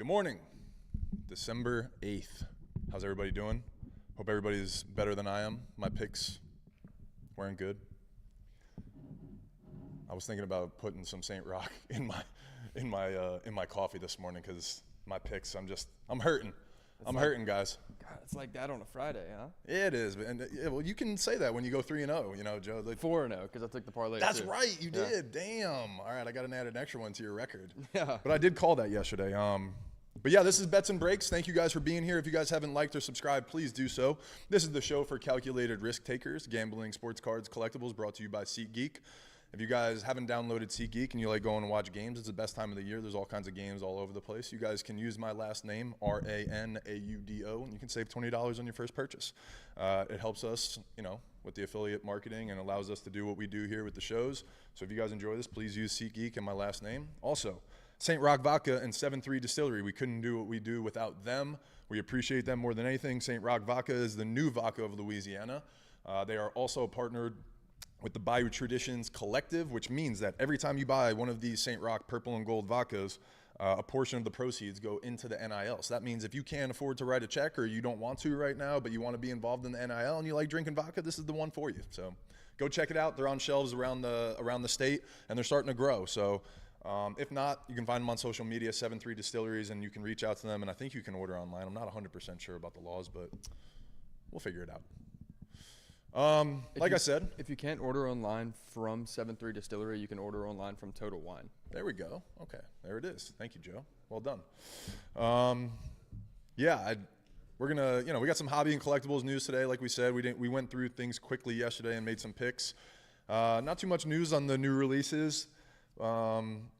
Good morning, December 8th. How's everybody doing? Hope everybody's better than I am. My picks weren't good. I was thinking about putting some St. Rock in my coffee this morning because my picks. I'm hurting. I'm hurting, guys. God, it's like that on a Friday, huh? It is, and well, you can say that when you go 3-0. You know, Joe. 4-0 because I took the parlay. That's too. right, you did. Damn. All right, I got to add an extra one to your record. Yeah. But I did call that yesterday. But yeah, this is Bets and Breaks. Thank you guys for being here. If you guys haven't liked or subscribed, please do so. This is the show for calculated risk takers, gambling, sports cards, collectibles, brought to you by SeatGeek. If you guys haven't downloaded SeatGeek and you like going to watch games, it's the best time of the year. There's all kinds of games all over the place. You guys can use my last name, RANAUDO, and you can save $20 on your first purchase. It helps us, with the affiliate marketing and allows us to do what we do here with the shows. So if you guys enjoy this, please use SeatGeek and my last name. Also, St. Rock Vodka and 7-3 Distillery. We couldn't do what we do without them. We appreciate them more than anything. St. Rock Vodka is the new vodka of Louisiana. They are also partnered with the Bayou Traditions Collective, which means that every time you buy one of these St. Rock purple and gold vodkas, a portion of the proceeds go into the NIL. So that means if you can't afford to write a check or you don't want to right now, but you want to be involved in the NIL and you like drinking vodka, this is the one for you. So go check it out. They're on shelves around the state, and they're starting to grow. So if not, you can find them on social media, 7-3 Distilleries, and you can reach out to them. And I think you can order online. I'm not 100% sure about the laws, but we'll figure it out. I said, if you can't order online from 7-3 Distillery, you can order online from Total Wine. There we go. Okay, there it is. Thank you, Joe. Well done. We're gonna, we got some hobby and collectibles news today. Like we said, we went through things quickly yesterday and made some picks. Not too much news on the new releases. We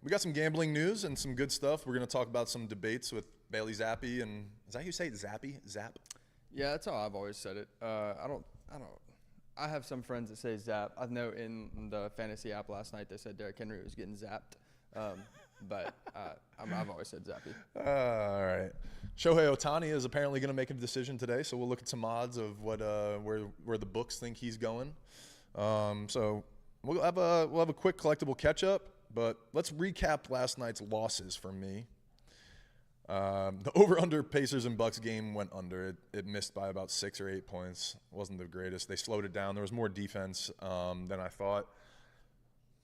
got some gambling news and some good stuff. We're gonna talk about some debates with Bailey Zappi, and is that how you say it? Zappy? Zap? Yeah, that's how I've always said it. I have some friends that say zap. I know in the fantasy app last night they said Derrick Henry was getting zapped, but I've always said zappy. All right. Shohei Ohtani is apparently going to make a decision today, so we'll look at some odds of what where the books think he's going. So we'll have a quick collectible catch up, but let's recap last night's losses for me. The over-under Pacers and Bucks game went under. It missed by about 6 or 8 points. It wasn't the greatest. They slowed it down. There was more defense than I thought.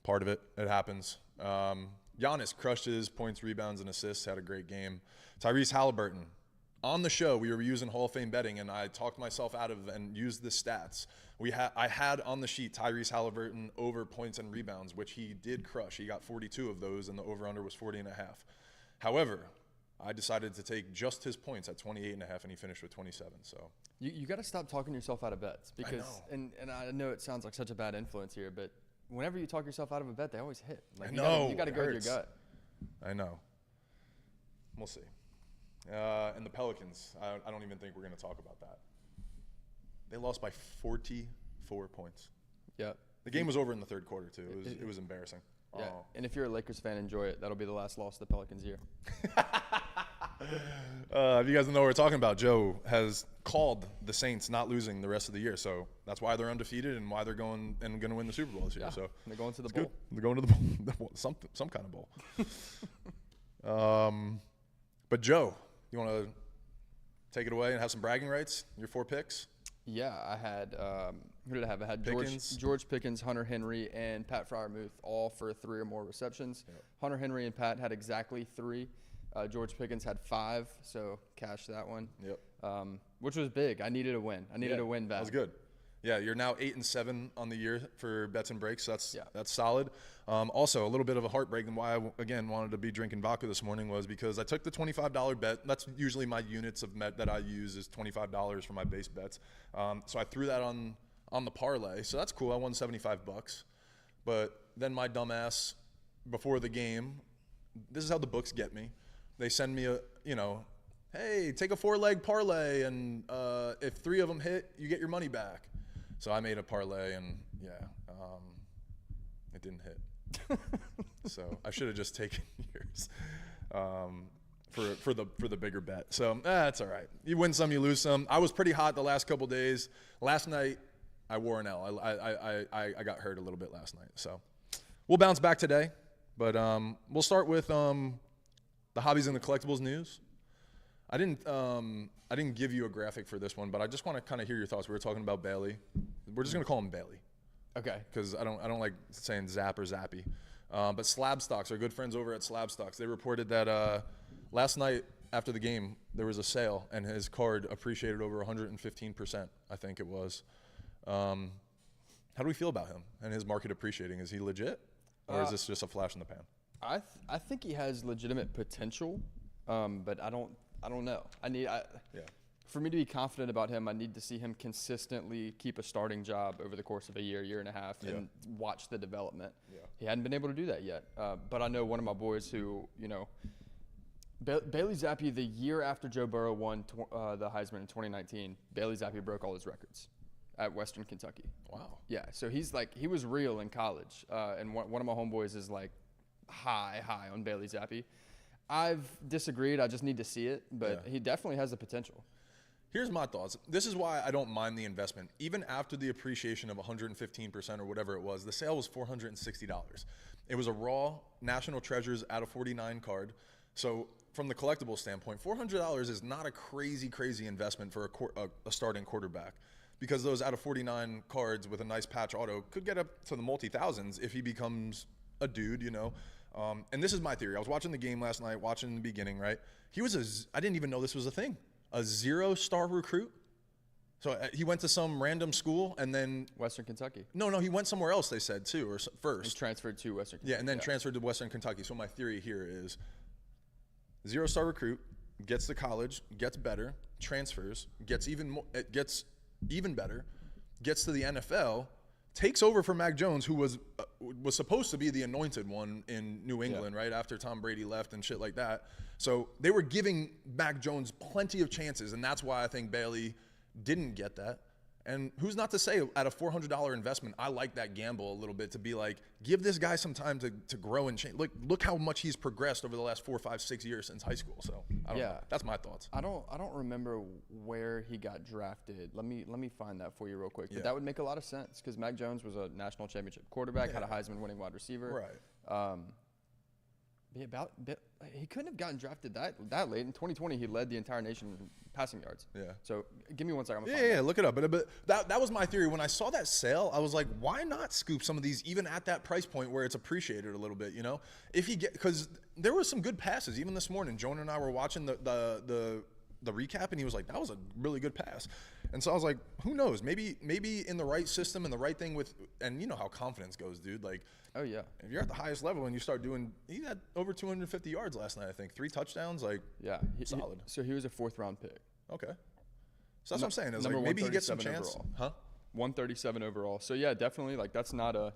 Part of it happens. Giannis crushed his points, rebounds, and assists, had a great game. Tyrese Halliburton. On the show, we were using Hall of Fame betting, and I talked myself out of and used the stats. I had on the sheet Tyrese Halliburton over points and rebounds, which he did crush. He got 42 of those, and the over-under was 40.5. However, I decided to take just his points at 28.5, and he finished with 27. So you got to stop talking yourself out of bets because, and I know it sounds like such a bad influence here, but whenever you talk yourself out of a bet, they always hit. Like, you got to go with your gut. I know. We'll see. And the Pelicans, I don't even think we're going to talk about that. They lost by 44 points. Yeah. The game was over in the third quarter too. It was embarrassing. Yeah. Oh. And if you're a Lakers fan, enjoy it. That'll be the last loss of the Pelicans year. If you guys don't know what we're talking about, Joe has called the Saints not losing the rest of the year. So that's why they're undefeated and why they're going to win the Super Bowl this year. Yeah, so they're going to the bowl. Good. They're going to the bowl, some kind of bowl. But Joe, you want to take it away and have some bragging rights? Your 4 picks? Yeah, I had who did I have? I had George Pickens, Hunter Henry, and Pat Freiermuth, all for 3 or more receptions. Yep. Hunter Henry and Pat had exactly 3. George Pickens had 5, so cashed that one. Yep. Which was big. I needed a win. I needed a win back. That was good. Yeah, you're now 8-7 on the year for bets and breaks. So that's solid. Also, a little bit of a heartbreak, and why I again wanted to be drinking vodka this morning was because I took the $25 bet. That's usually my units of bet that I use is $25 for my base bets. So I threw that on the parlay. So that's cool. I won $75. But then my dumbass before the game, this is how the books get me. They send me hey, take a 4-leg parlay, and if 3 of them hit, you get your money back. So I made a parlay, and it didn't hit. So I should have just taken yours for the bigger bet. So that's all right. You win some, you lose some. I was pretty hot the last couple days. Last night I wore an L. I got hurt a little bit last night. So we'll bounce back today, but we'll start with the hobbies and the collectibles news. I didn't give you a graphic for this one, but I just want to kind of hear your thoughts. We were talking about Bailey. We're just gonna call him Bailey. Okay. Because I don't like saying Zap or Zappy. But Slab Stocks, our good friends over at Slab Stocks, they reported that last night after the game there was a sale and his card appreciated over 115%. I think it was. How do we feel about him and his market appreciating? Is he legit, or is this just a flash in the pan? I think he has legitimate potential, but I don't know. For me to be confident about him, I need to see him consistently keep a starting job over the course of a year and a half, and watch the development. Yeah. He hadn't been able to do that yet. But I know one of my boys who, Bailey Zappi, the year after Joe Burrow won the Heisman in 2019, Bailey Zappi broke all his records at Western Kentucky. Wow. Yeah, so he was real in college. And one of my homeboys is like high on Bailey Zappi. I've disagreed. I just need to see it, but he definitely has the potential. Here's my thoughts. This is why I don't mind the investment. Even after the appreciation of 115% or whatever it was, the sale was $460. It was a raw National Treasures out of 49 card. So from the collectible standpoint, $400 is not a crazy investment for a starting quarterback, because those out of 49 cards with a nice patch auto could get up to the multi-thousands if he becomes a dude, And this is my theory. I was watching the game last night, watching the beginning, right? I didn't even know this was a thing. A 0-star recruit. So he went to some random school and then Western Kentucky. No, he went somewhere else, they said, too, or first. He transferred to Western Kentucky. Yeah, and then transferred to Western Kentucky. So my theory here is 0-star recruit, gets to college, gets better, transfers, gets even better, gets to the NFL, takes over for Mac Jones, who was supposed to be the anointed one in New England, right, after Tom Brady left and shit like that. So they were giving Mac Jones plenty of chances, and that's why I think Bailey didn't get that. And who's not to say at a $400 investment, I like that gamble a little bit, to be like, give this guy some time to grow and change. Look how much he's progressed over the last 4, 5, 6 years since high school. So I don't know. That's my thoughts. I don't remember where he got drafted. Let me find that for you real quick. But that would make a lot of sense, because Mac Jones was a national championship quarterback, had a Heisman winning wide receiver. Right. He couldn't have gotten drafted that late. In 2020, he led the entire nation in passing yards. Yeah. So give me 1 second. Yeah, look it up. But that was my theory. When I saw that sale, I was like, why not scoop some of these even at that price point where it's appreciated a little bit, because there were some good passes. Even this morning, Jonah and I were watching the recap, and he was like, that was a really good pass. And so I was like, who knows? Maybe in the right system and the right thing and you know how confidence goes, dude. Like, oh yeah, if you're at the highest level and you start doing, he had over 250 yards last night, I think, 3 touchdowns, like, solid. So he was a 4th round pick. Okay. So that's what I'm saying. Is like, maybe he gets some chance. Overall. Huh? 137 overall. So yeah, definitely, like, that's not a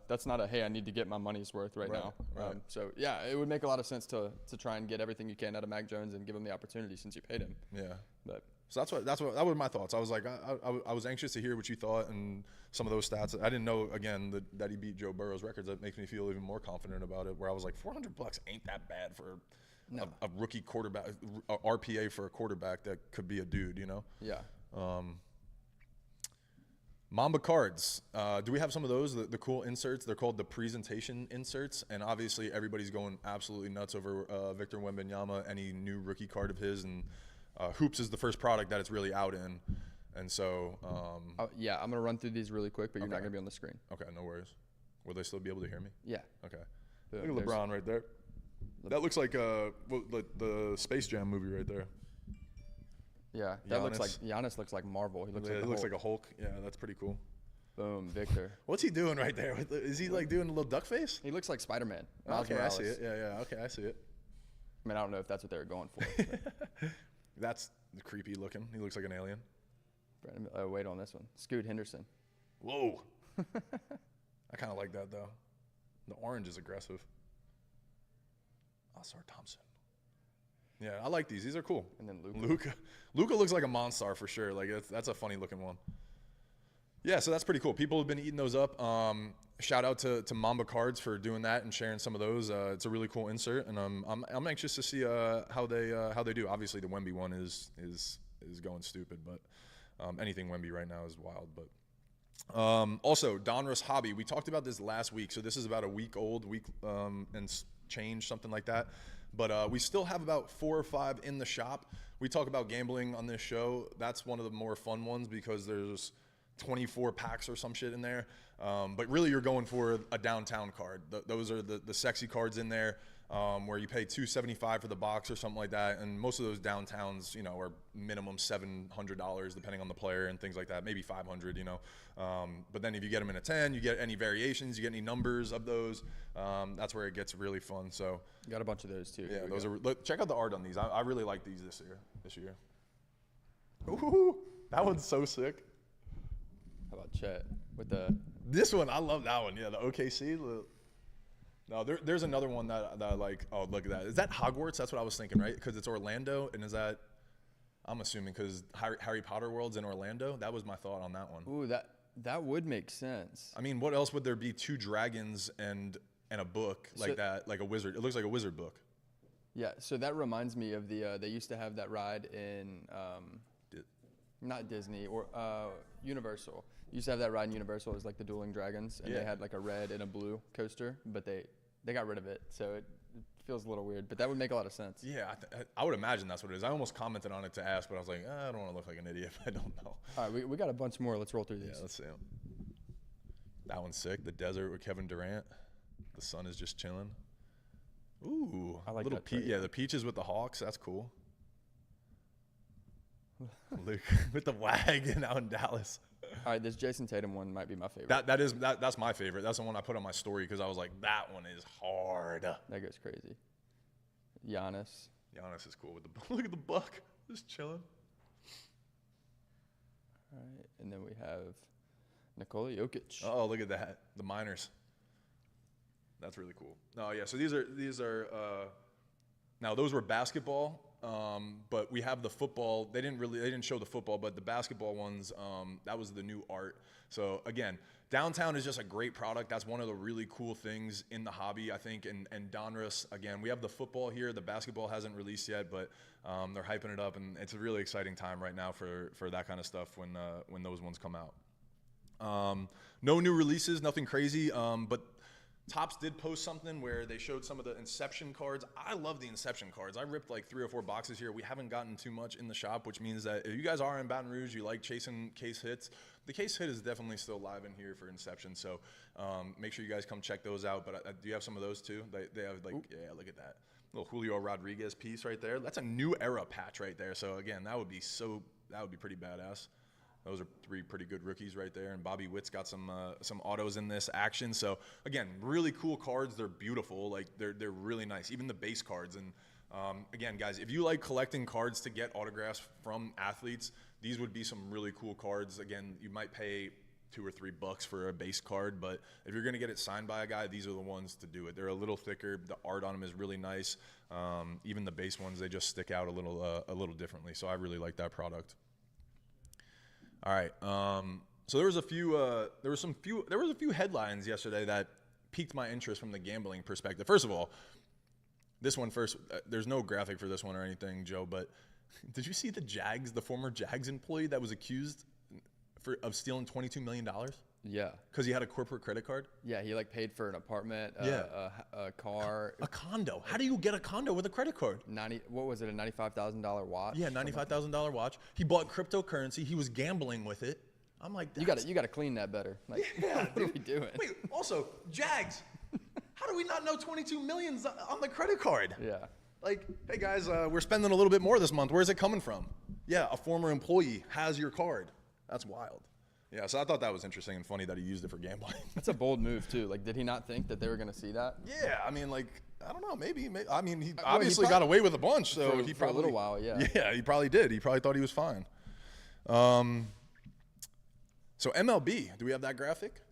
hey, I need to get my money's worth right now. Right. So yeah, it would make a lot of sense to try and get everything you can out of Mac Jones and give him the opportunity since you paid him. Yeah. But so that were my thoughts. I was like, I was anxious to hear what you thought and some of those stats. I didn't know, again, that he beat Joe Burrow's records. That makes me feel even more confident about it. Where I was like, $400 ain't that bad for a rookie quarterback, a RPA for a quarterback that could be a dude, Yeah. Mamba cards. Do we have some of those? The cool inserts. They're called the presentation inserts, and obviously everybody's going absolutely nuts over Victor Wembanyama, any new rookie card of his, and Hoops is the first product that it's really out in, and so. I'm gonna run through these really quick, but you're not gonna be on the screen. Okay, no worries. Will they still be able to hear me? Yeah. Okay. Look at LeBron right there. That looks like the Space Jam movie right there. Yeah, that looks like Giannis looks like Marvel. He looks like a Hulk. Yeah, that's pretty cool. Boom, Victor. What's he doing right there? Is he like doing a little duck face? He looks like Spider-Man. Okay, I see it. Yeah. Okay, I see it. I mean, I don't know if that's what they were going for. That's creepy looking. He looks like an alien. Wait on this one. Scoot Henderson. Whoa. I kind of like that though. The orange is aggressive. Oscar Thompson. Yeah, I like these. These are cool. And then Luka looks like a monster for sure. Like that's a funny looking one. Yeah, so that's pretty cool. People have been eating those up. Shout out to Mamba Cards for doing that and sharing some of those. It's a really cool insert, and I'm anxious to see how they do. Obviously, the Wemby one is going stupid, but anything Wemby right now is wild. But also Donruss Hobby. We talked about this last week, so this is about a week old, and change, something like that. But we still have about 4 or 5 in the shop. We talk about gambling on this show. That's one of the more fun ones because there's 24 packs or some shit in there. But really, you're going for a downtown card. Those are the sexy cards in there, where you pay $275 for the box or something like that. And most of those downtowns, are minimum $700 depending on the player and things like that. Maybe $500, But then if you get them in a 10, you get any variations, you get any numbers of those. That's where it gets really fun. So got a bunch of those too. Yeah, those are. Check out the art on these. I really like these this year. Ooh, that one's so sick. How about Chet with the? This one, I love that one. Yeah, the OKC. No, there's another one that I like. Oh, look at that. Is that Hogwarts? That's what I was thinking, right? Because it's Orlando, and is that? I'm assuming because Harry Potter World's in Orlando. That was my thought on that one. Ooh, that would make sense. I mean, what else would there be? 2 dragons and a book like that, like a wizard. It looks like a wizard book. Yeah. So that reminds me of the. They used to have that ride in. Not Disney or Universal. Used to have that ride in Universal. It was like the Dueling Dragons, and they had like a red and a blue coaster, but they got rid of it, so it feels a little weird. But that would make a lot of sense. Yeah, I would imagine that's what it is. I almost commented on it to ask, but I was like, I don't want to look like an idiot. I don't know. All right, we got a bunch more. Let's roll through these. Yeah, let's see them. That one's sick. The desert with Kevin Durant. The sun is just chilling. Ooh, I like little that. Yeah, the peaches with the Hawks. That's cool. Luke with the wagon out in Dallas. All right, this Jason Tatum one might be my favorite. That's my favorite. That's the one I put on my story because I was like, that one is hard. That goes crazy. Giannis is cool with the look at the buck just chilling. All right, and then we have Nikola Jokic. Oh, look at that. The miners. That's really cool. Oh yeah, so these are now those were basketball. But we have the football. They didn't show the football, but the basketball ones, that was the new art. So again, downtown is just a great product. That's one of the really cool things in the hobby, I think. And Donruss, again, we have the football here. The basketball hasn't released yet, but they're hyping it up, and it's a really exciting time right now for that kind of stuff when those ones come out. No new releases, nothing crazy, but Topps did post something where they showed some of the Inception cards. I love the Inception cards. I ripped like 3 or 4 boxes here. We haven't gotten too much in the shop, which means that if you guys are in Baton Rouge, you like chasing case hits, the case hit is definitely still live in here for Inception. So make sure you guys come check those out. But do you have some of those too? They have like, yeah, look at that. Little Julio Rodriguez piece right there. That's a new era patch right there. So again, that would be pretty badass. Those are 3 pretty good rookies right there, and Bobby Witt's got some autos in this action. So again, really cool cards. They're beautiful. Like they're really nice. Even the base cards. And again, guys, if you like collecting cards to get autographs from athletes, these would be some really cool cards. Again, you might pay $2 or $3 for a base card, but if you're gonna get it signed by a guy, these are the ones to do it. They're a little thicker. The art on them is really nice. Even the base ones, they just stick out a little differently. So I really like that product. All right. So there was a few headlines yesterday that piqued my interest from the gambling perspective. First of all, this one first. There's no graphic for this one or anything, Joe. But did you see the former Jags employee that was accused of stealing $22 million? Yeah. Because he had a corporate credit card? Yeah, he like paid for an apartment, a car. A condo. How do you get a condo with a credit card? What was it, a $95,000 watch? Yeah, $95,000 watch. He bought cryptocurrency. He was gambling with it. I'm like, you got to clean that better. Like, yeah, what are we doing? Wait, also, Jags, how do we not know $22 million on the credit card? Yeah. Like, hey guys, we're spending a little bit more this month. Where's it coming from? Yeah, a former employee has your card. That's wild. Yeah, so I thought that was interesting and funny that he used it for gambling. That's a bold move, too. Like, did he not think that they were going to see that? Yeah, I mean, like, I don't know, maybe. I mean, he obviously got away with a bunch, so he probably... For a little while, yeah. Yeah, he probably did. He probably thought he was fine. So MLB, do we have that graphic?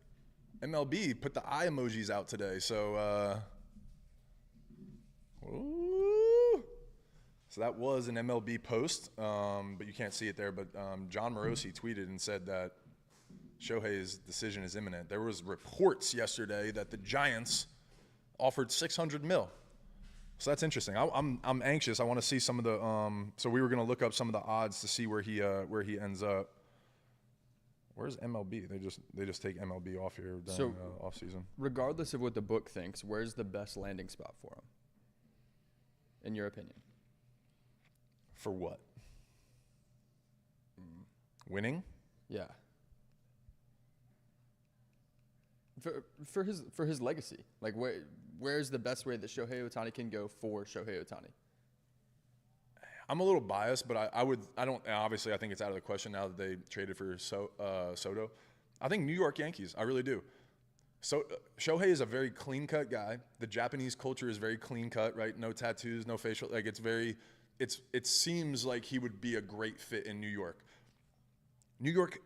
MLB put the eye emojis out today, so... So that was an MLB post, but you can't see it there, but John Morosi tweeted and said that Shohei's decision is imminent. There was reports yesterday that the Giants offered $600 million. So that's interesting. I'm anxious. I want to see some of the. So we were going to look up some of the odds to see where he ends up. Where's MLB? They just take MLB off here during off season. Regardless of what the book thinks, where's the best landing spot for him? in your opinion? For what? Winning? Yeah. For his legacy, like where's the best way that Shohei Ohtani can go for Shohei Ohtani? I'm a little biased, but I don't obviously I think it's out of the question now that they traded for Soto. I think New York Yankees. I really do. So Shohei is a very clean cut guy. The Japanese culture is very clean cut, right? No tattoos, no facial. Like it seems like he would be a great fit in New York. New York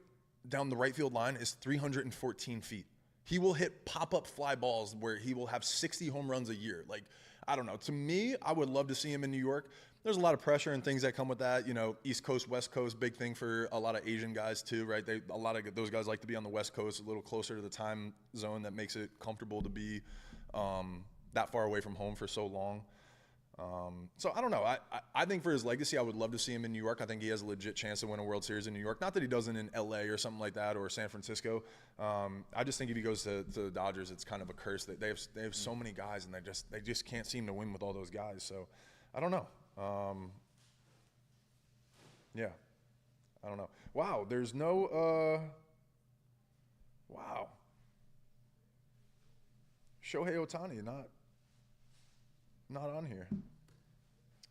down the right field line is 314 feet. He will hit pop-up fly balls where he will have 60 home runs a year. Like, I don't know. To me, I would love to see him in New York. There's a lot of pressure and things that come with that. You know, East Coast, West Coast, big thing for a lot of Asian guys too, right? A lot of those guys like to be on the West Coast, a little closer to the time zone that makes it comfortable to be that far away from home for so long. So I don't know. I think for his legacy, I would love to see him in New York. I think he has a legit chance to win a World Series in New York. Not that he doesn't in LA or something like that or San Francisco. I just think if he goes to the Dodgers, it's kind of a curse that they have so many guys and they just can't seem to win with all those guys. So I don't know. Yeah, I don't know. Wow, there's no. Wow. Shohei Ohtani not on here.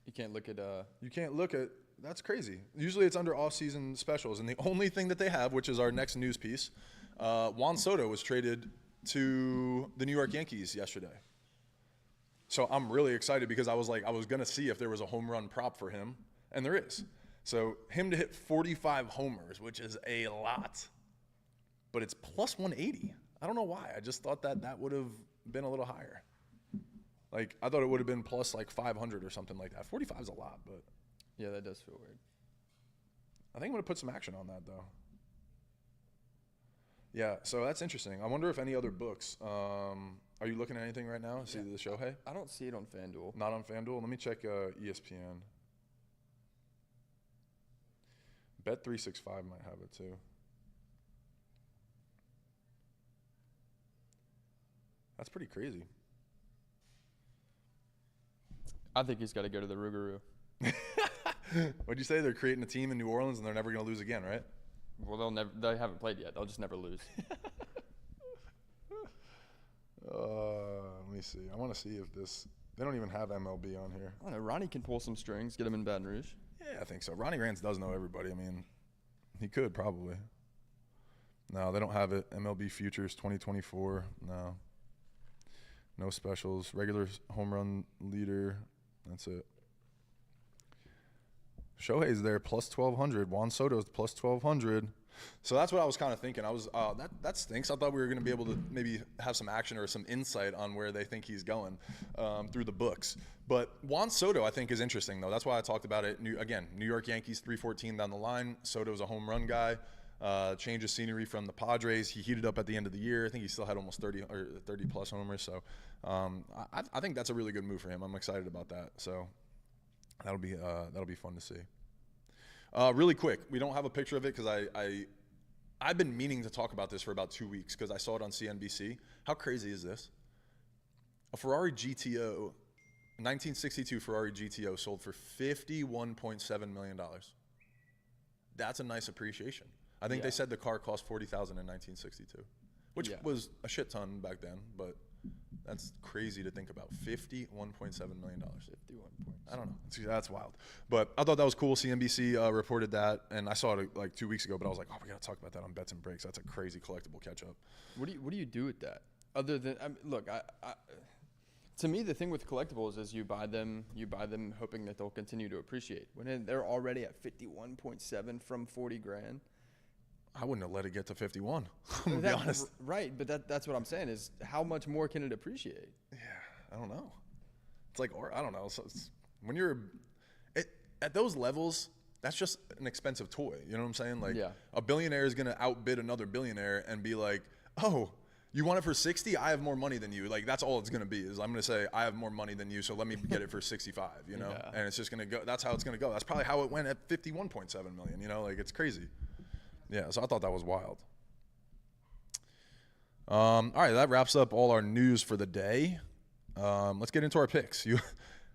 You can't look at. You can't look at. That's crazy. Usually it's under off-season specials, and the only thing that they have, which is our next news piece, Juan Soto was traded to the New York Yankees yesterday. So I'm really excited because I was gonna see if there was a home run prop for him, and there is. So him to hit 45 homers, which is a lot, but it's plus 180. I don't know why. I just thought that would have been a little higher. Like, I thought it would have been plus like 500 or something like that. 45 is a lot, but. Yeah, that does feel weird. I think I'm going to put some action on that, though. Yeah, so that's interesting. I wonder if any other books. Are you looking at anything right now? See the Shohei? I don't see it on FanDuel. Not on FanDuel? Let me check ESPN. Bet365 might have it, too. That's pretty crazy. I think he's got to go to the Rougarou. What'd you say? They're creating a team in New Orleans and they're never going to lose again, right? Well, they haven't played yet. They'll just never lose. Let me see. I want to see if this. They don't even have MLB on here. I don't know. Ronnie can pull some strings, get him in Baton Rouge. Yeah, I think so. Ronnie Rance does know everybody. I mean, he could probably. No, they don't have it. MLB Futures 2024. No. No specials. Regular home run leader. That's it. Shohei's there plus 1,200. Juan Soto's plus 1,200. So that's what I was kind of thinking. I was that stinks. I thought we were going to be able to maybe have some action or some insight on where they think he's going through the books. But Juan Soto, I think, is interesting though. That's why I talked about it. New York Yankees 314 down the line. Soto's a home run guy. Change of scenery from the Padres. He heated up at the end of the year. I think he still had almost 30 plus homers. So I think that's a really good move for him. I'm excited about that. So that'll be fun to see. Really quick, we don't have a picture of it because I've been meaning to talk about this for about 2 weeks because I saw it on CNBC. How crazy is this? A Ferrari GTO, 1962 Ferrari GTO sold for $51.7 million. That's a nice appreciation. I think they said the car cost $40,000 in 1962, which was a shit ton back then, but that's crazy to think about. $51.7 million. 51 points. I don't know. That's wild. But I thought that was cool. CNBC reported that, and I saw it like 2 weeks ago, but I was like, oh, we got to talk about that on Bets and Breaks. That's a crazy collectible catch-up. What do you do with that? Other than, look, to me, the thing with collectibles is you buy them hoping that they'll continue to appreciate. When they're already at 51.7 from 40 grand. I wouldn't have let it get to 51. I'm gonna be honest. Right, but that's what I'm saying is how much more can it appreciate? Yeah, I don't know. It's like, or I don't know. So when you're at those levels, that's just an expensive toy. You know what I'm saying? Like, a billionaire is gonna outbid another billionaire and be like, oh, you want it for 60? I have more money than you. Like, that's all it's gonna be. Is I'm gonna say I have more money than you, so let me get it for 65. You know, and it's just gonna go. That's how it's gonna go. That's probably how it went at 51.7 million. You know, like it's crazy. Yeah, so I thought that was wild. All right, that wraps up all our news for the day. Let's get into our picks.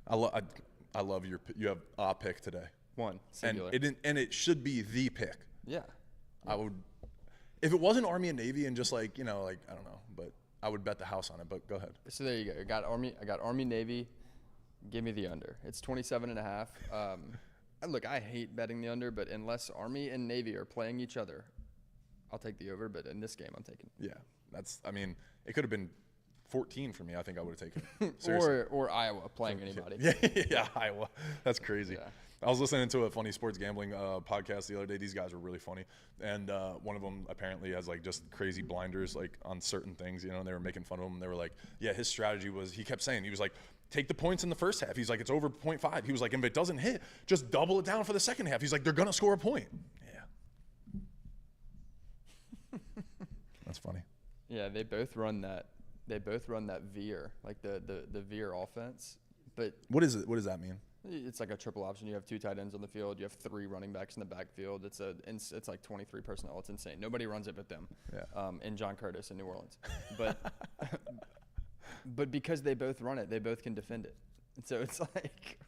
I I love you have a pick today. One singular. And it should be the pick. Yeah. I would, if it wasn't Army and Navy and just like, I don't know, but I would bet the house on it, but go ahead. So there you go. I got Army, Navy. Give me the under. It's 27.5. Look, I hate betting the under, but unless Army and Navy are playing each other, I'll take the over. But in this game, I'm taking. Yeah, it could have been 14 for me. I think I would have taken it. or Iowa playing anybody. Yeah, Iowa. That's crazy. Yeah. I was listening to a funny sports gambling podcast the other day. These guys were really funny, and one of them apparently has like just crazy blinders like on certain things. And they were making fun of him. And they were like, yeah, his strategy was, he kept saying, he was like, take the points in the first half. He's like, it's over 0.5. He was like, if it doesn't hit, just double it down for the second half. He's like, they're gonna score a point. Yeah. That's funny. Yeah, they both run that veer, like the veer offense. But what is it? What does that mean? It's like a triple option. You have 2 tight ends on the field. You have 3 running backs in the backfield. It's like 23 personnel. It's insane. Nobody runs it but them. Yeah. And John Curtis in New Orleans. But but because they both run it, they both can defend it. And so it's like,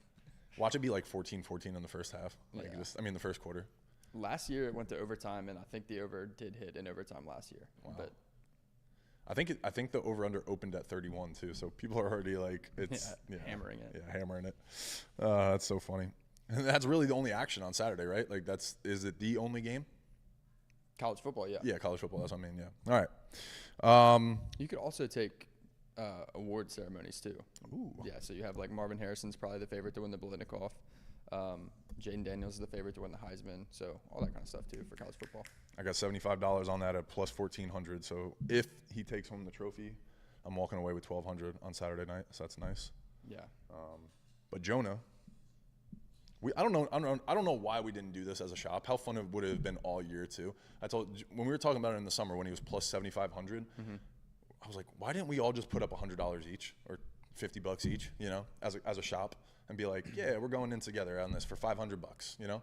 watch it be like 14-14 in the first half. Like the first quarter. Last year it went to overtime, and I think the over did hit in overtime last year. Wow. But I think the over-under opened at 31 too, so people are already like, hammering it. Yeah, hammering it. That's so funny. And that's really the only action on Saturday, right? Like is it the only game? College football, yeah. Yeah, college football. That's what I mean. Yeah. All right. You could also take award ceremonies too. Ooh. Yeah, so you have like Marvin Harrison's probably the favorite to win the Biletnikoff. Jaden Daniels is the favorite to win the Heisman. So all that kind of stuff too for college football. I got $75 on that at plus 1,400. So if he takes home the trophy, I'm walking away with 1,200 on Saturday night. So that's nice. Yeah. But Jonah, I don't know why we didn't do this as a shop. How fun it would have been all year too. When we were talking about it in the summer when he was plus 7,500. Mm-hmm. I was like, why didn't we all just put up $100 each or $50 each, as a shop, and be like, yeah, we're going in together on this for $500,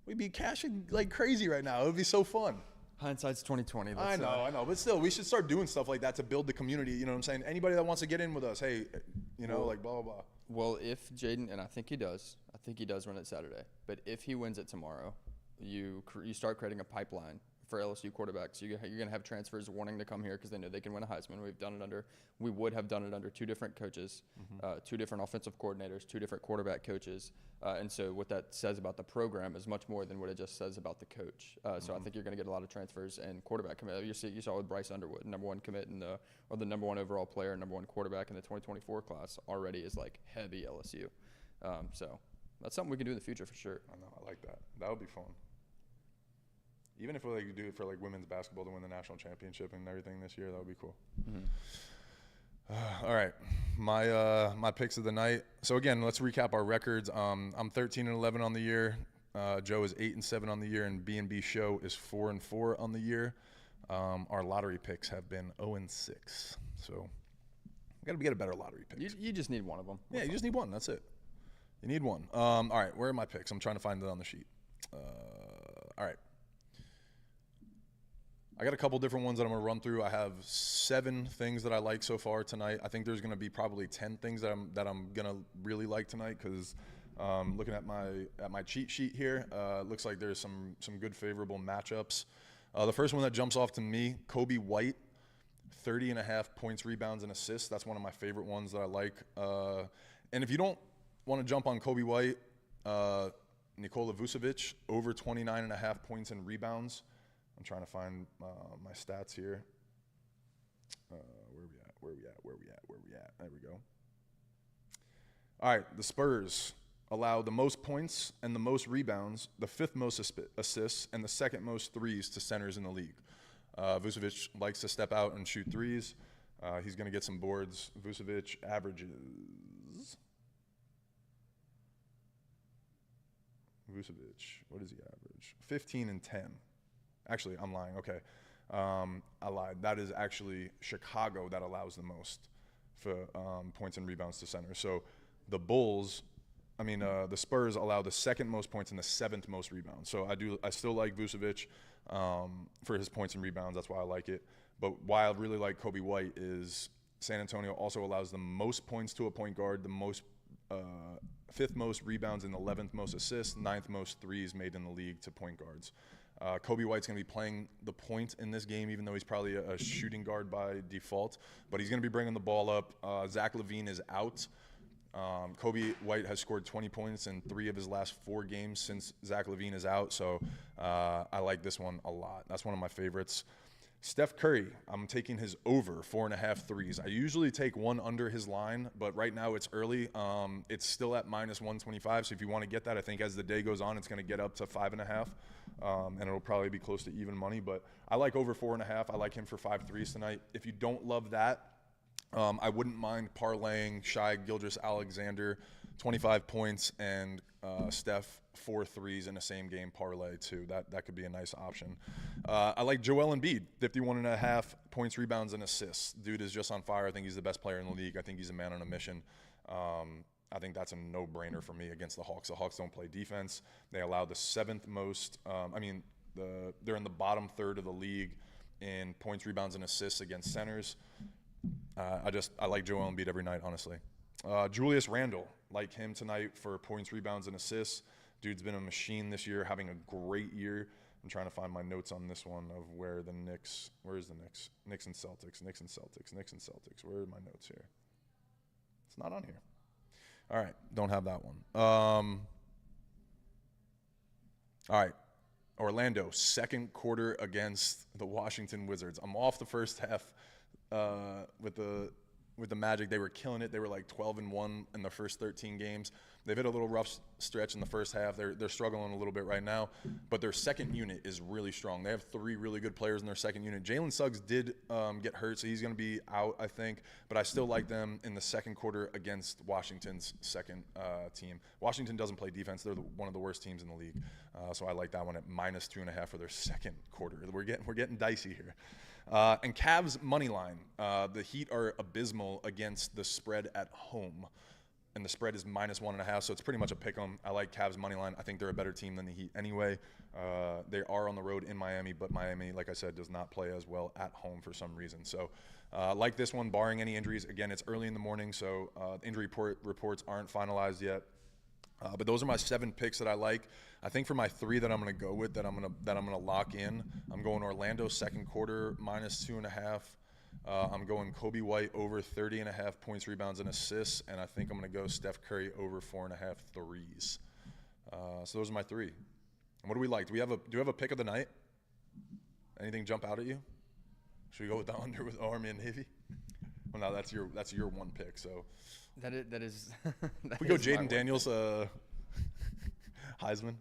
We'd be cashing like crazy right now. It would be so fun. Hindsight's 2020. I know, but still, we should start doing stuff like that to build the community. You know what I'm saying? Anybody that wants to get in with us, hey, like blah blah blah. Well, if Jaden, and I think he does run it Saturday. But if he wins it tomorrow, you start creating a pipeline for LSU quarterbacks. You're going to have transfers wanting to come here because they know they can win a Heisman. We would have done it under 2 different coaches, 2 different offensive coordinators, 2 different quarterback coaches. And so what that says about the program is much more than what it just says about the coach. So I think you're going to get a lot of transfers and quarterback commit. You saw with Bryce Underwood, number 1 commit or the number 1 overall player, number 1 quarterback in the 2024 class already is like heavy LSU. So that's something we can do in the future for sure. I know. I like that. That would be fun. Even if we do it for like women's basketball to win the national championship and everything this year, that would be cool. Mm-hmm. All right, my picks of the night. So again, let's recap our records. I'm 13-11 on the year. Joe is 8-7 on the year, and B&B Show is 4-4 on the year. Our lottery picks have been 0-6. So we got to get a better lottery pick. You just need one of them. Yeah, you just need one. That's it. You need one. All right, where are my picks? I'm trying to find it on the sheet. All right. I got a couple different ones that I'm going to run through. I have 7 things that I like so far tonight. I think there's going to be probably 10 things that I'm going to really like tonight because looking at my cheat sheet here, looks like there's some good favorable matchups. The first one that jumps off to me, Kobe White, 30.5 points, rebounds, and assists. That's one of my favorite ones that I like. And if you don't want to jump on Kobe White, Nikola Vucevic, over 29.5 points and rebounds. I'm trying to find my stats here. Where we at? There we go. All right, the Spurs allow the most points and the most rebounds, the 5th most assists, and the 2nd most threes to centers in the league. Vucevic likes to step out and shoot threes. He's going to get some boards. Vucevic averages. What does he average? 15 and 10. Actually, I'm lying. Okay. I lied. That is actually Chicago that allows the most for points and rebounds to center. So the Spurs allow the 2nd most points and the 7th most rebounds. So I still like Vucevic for his points and rebounds. That's why I like it. But why I really like Kobe White is San Antonio also allows the most points to a point guard, the most 5th most rebounds and 11th most assists, 9th most threes made in the league to point guards. Kobe White's going to be playing the point in this game, even though he's probably a shooting guard by default. But he's going to be bringing the ball up. Zach LaVine is out. Kobe White has scored 20 points in 3 of his last 4 games since Zach LaVine is out. So I like this one a lot. That's one of my favorites. Steph Curry, I'm taking his over 4.5 threes. I usually take one under his line, but right now it's early. It's still at minus 125. So if you want to get that, I think as the day goes on, it's going to get up to 5.5. And it'll probably be close to even money. But I like over 4.5. I like him for 5 threes tonight. If you don't love that, I wouldn't mind parlaying Shai Gilgeous-Alexander 25 points and Steph 4 threes in the same game parlay too. That could be a nice option. I like Joel Embiid, 51.5 points, rebounds, and assists. Dude is just on fire. I think he's the best player in the league. I think he's a man on a mission. I think that's a no-brainer for me against the Hawks. The Hawks don't play defense. They allow the 7th most. They're in the bottom third of the league in points, rebounds, and assists against centers. I like Joel Embiid every night, honestly. Julius Randle, like him tonight for points, rebounds, and assists. Dude's been a machine this year, having a great year. I'm trying to find my notes on this one of where the Knicks. Where is the Knicks? Knicks and Celtics. Where are my notes here? It's not on here. All right, don't have that one. All right, Orlando, second quarter against the Washington Wizards. I'm off the first half with the Magic. They were killing it. They were like 12-1 in the first 13 games. They've hit a little rough stretch in the first half. They're struggling a little bit right now, but their second unit is really strong. They have 3 really good players in their second unit. Jalen Suggs did get hurt, so he's going to be out, I think, but I still like them in the second quarter against Washington's second team. Washington doesn't play defense. They're one of the worst teams in the league, so I like that one at minus 2.5 for their second quarter. We're getting dicey here. And Cavs money line. The Heat are abysmal against the spread at home, and the spread is minus 1.5, so it's pretty much a pick 'em. I like Cavs money line. I think they're a better team than the Heat anyway. They are on the road in Miami, but Miami, like I said, does not play as well at home for some reason. So like this one, barring any injuries. Again, it's early in the morning, so injury reports aren't finalized yet. But those are my 7 picks that I like. I think for my 3 that I'm going to go with, that I'm going to lock in, I'm going Orlando second quarter minus 2.5. I'm going Kobe White over 30.5 points, rebounds, and assists, and I think I'm going to go Steph Curry over 4.5 threes. So those are my 3. And what do we like? Do we have a pick of the night? Anything jump out at you? Should we go with the under with Army and Navy? Well, no, that's your one pick. So that is. If we go Jaden Daniels, Heisman.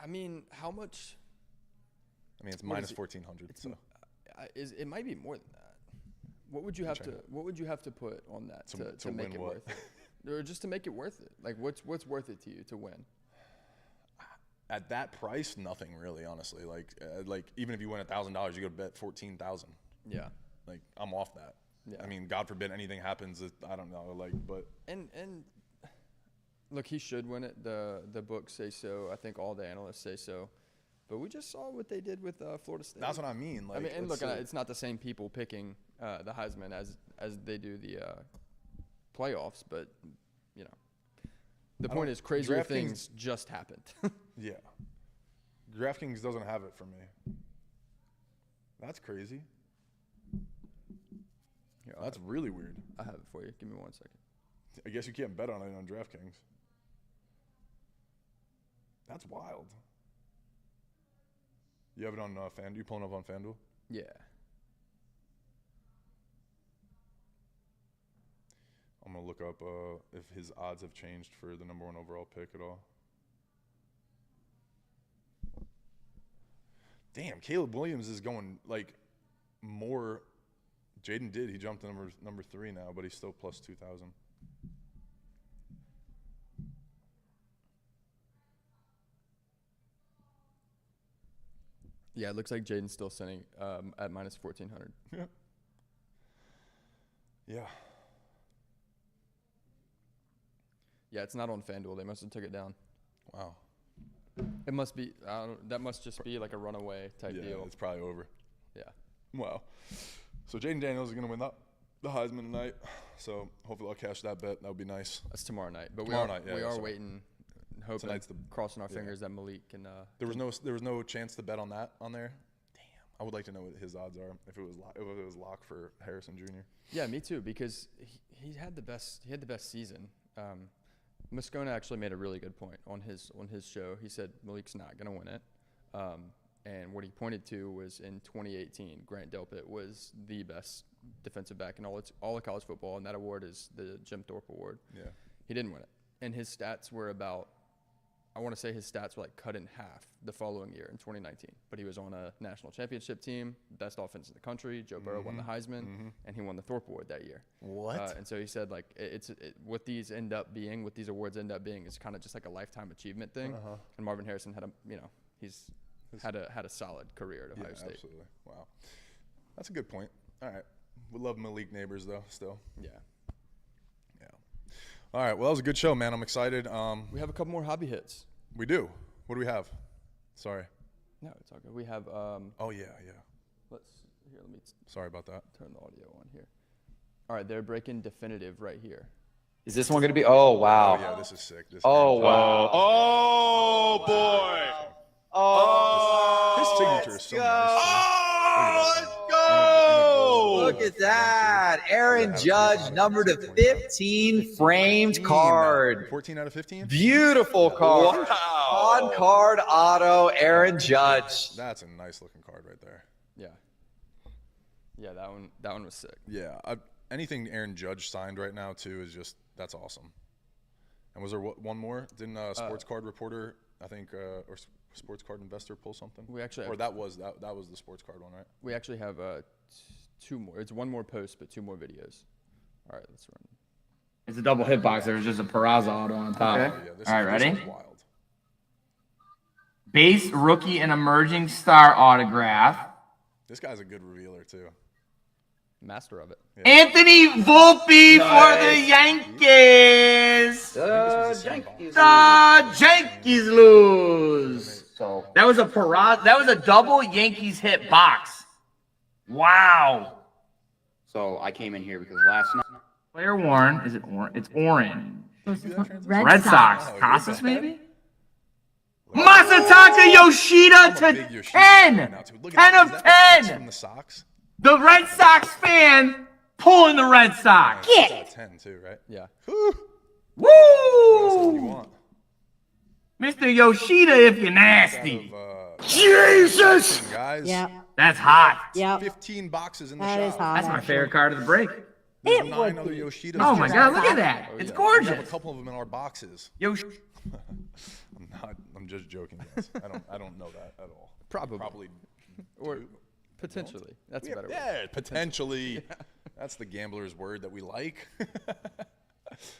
I mean, how much? I mean, it's minus 1,400. So it might be more than that. What would you have to put on that to make it worth it, or just to make it worth it? Like, what's worth it to you to win? At that price, nothing really, honestly. Like even if you win $1,000, you go to bet 14,000. Yeah. Like I'm off that. Yeah. I mean, God forbid anything happens. I don't know. But look, he should win it. The books say so. I think all the analysts say so. But we just saw what they did with Florida State. That's what I mean. Like, and look, it's not the same people picking the Heisman as they do the playoffs, but you know, the point is crazier things just happened. Yeah, DraftKings doesn't have it for me. That's crazy. Here, that's really weird. I have it for you. Give me 1 second. I guess you can't bet on it on DraftKings. That's wild. You have it on FanDuel? You pulling up on FanDuel? Yeah. I'm going to look up if his odds have changed for the number 1 overall pick at all. Damn, Caleb Williams is going like more. Jaden did. He jumped to number 3 now, but he's still plus 2,000. Yeah, it looks like Jaden's still sitting at minus 1,400. Yeah. Yeah. Yeah, it's not on FanDuel. They must have took it down. Wow. It must be. That must just be like a runaway type deal. Yeah, it's probably over. Yeah. Wow. So Jaden Daniels is going to win that? the Heisman tonight. So hopefully I'll cash that bet. That would be nice. That's tomorrow night. But Tomorrow night, yeah, we are sorry. waiting, hoping, crossing our fingers that Malik can. There was no chance to bet on that on there. Damn. I would like to know what his odds are if it was lock for Harrison Jr. Yeah, me too. Because he had the best season. Moscona actually made a really good point on his show. He said Malik's not going to win it. And what he pointed to was in 2018, Grant Delpit was the best defensive back in all of college football, and that award is the Jim Thorpe Award. Yeah. He didn't win it. And his stats were I want to say his stats were like cut in half the following year in 2019. But he was on a national championship team, best offense in the country. Joe Burrow won the Heisman, and he won the Thorpe Award that year. What? And so he said, like, what these awards end up being is kind of just like a lifetime achievement thing. And Marvin Harrison had he's had a solid career at Ohio State. Absolutely. Wow. That's a good point. All right. We love Malik Neighbors, though, still. Yeah. Yeah. All right. Well, that was a good show, man. I'm excited. We have a couple more hobby hits. We do. What do we have? Sorry. No, it's all good. We have. Oh, yeah. Let me Sorry about that. turn the audio on here. All right, they're breaking definitive right here. Is this one going to be? Oh, wow. Oh, yeah, this is sick. Wow. Oh, boy. Oh, his signature is so nice. Let's go. Look at that. Aaron Judge, number to 15, framed card. 14 out of 15? Beautiful card. Wow. On card auto, Aaron Judge. That's a nice looking card right there. Yeah. Yeah, that one was sick. Yeah. Anything Aaron Judge signed right now, too, is just, that's awesome. And was there one more? Didn't Sports Card Reporter, I think, or Sports Card Investor pull something? We actually or that was the Sports Card one, right? We actually have two more. It's one more post, but two more videos. All right, let's run. It's a double hitbox. There's just a Peraza auto on top. Okay. Yeah, All right, ready? This is wild. Base rookie and emerging star autograph. This guy's a good revealer, too. Master of it. Anthony Volpe for the Yankees. The Yankees lose. So That was a Peraza. That was a double Yankees hit box. Wow. I came in here because last night. Player worn. Is it orange? It's orange. Red Sox. Wow, Casas maybe? Masataka Yoshida I'm a to big Yoshida 10. fan now, too. Look 10 at of that. Is that the X 10. from the Sox? The Red Sox fan pulling the Red Sox. That's out of 10, too, right? Yeah. Woo! That's what you Woo! want. Mr. Yoshida, if you're nasty. Jesus! Guys, Yep. That's hot. Yep. 15 boxes in the That is shop. hot. That's my favorite card of the break. There's It 9 would other be. Yoshidas. Oh my God, look at that. It's We have a gorgeous. couple of them in our boxes. I'm just joking, guys. I don't know that at all. Probably. Or do. potentially. That's a Yeah, better word. yeah, potentially. That's the gambler's word that we like.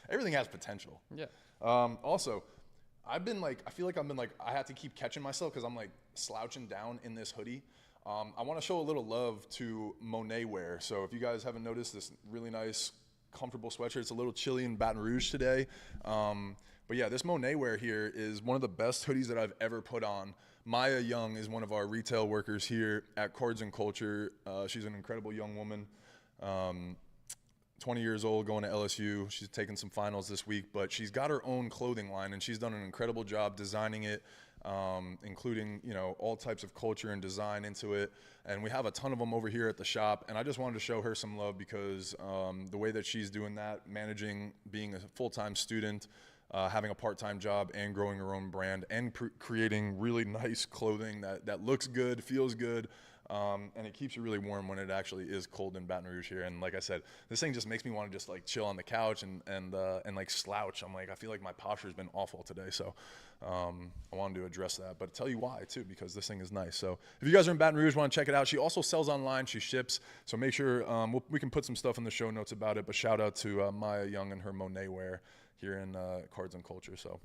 Everything has potential. Yeah. Also, I feel like I have to keep catching myself because I'm like slouching down in this hoodie. I want to show a little love to Monet wear. So if you guys haven't noticed, this really nice, comfortable sweatshirt. It's a little chilly in Baton Rouge today. But yeah, this Monet wear here is one of the best hoodies that I've ever put on. Maya Young is one of our retail workers here at Cards and Culture. She's an incredible young woman. 20 years old, going to LSU. She's taking some finals this week, but she's got her own clothing line, and she's done an incredible job designing it, including, all types of culture and design into it. And we have a ton of them over here at the shop, and I just wanted to show her some love because the way that she's doing that, managing, being a full-time student, having a part-time job, and growing her own brand, and creating really nice clothing that looks good, feels good, and it keeps you really warm when it actually is cold in Baton Rouge here. And like I said, this thing just makes me want to just like chill on the couch and like slouch. I'm like, I feel like my posture's been awful today, so I wanted to address that. But tell you why too, because this thing is nice. So if you guys are in Baton Rouge, want to check it out. She also sells online. She ships. So make sure we can put some stuff in the show notes about it. But shout out to Maya Young and her Monet wear here in Cards and Culture. So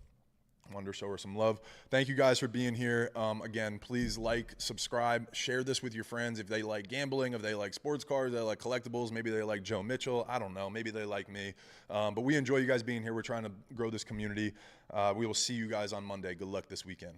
I wanted to show her some love. Thank you guys for being here. Again, please like, subscribe, share this with your friends if they like gambling, if they like sports cards, they like collectibles, maybe they like Joe Mitchell. I don't know. Maybe they like me. But we enjoy you guys being here. We're trying to grow this community. We will see you guys on Monday. Good luck this weekend.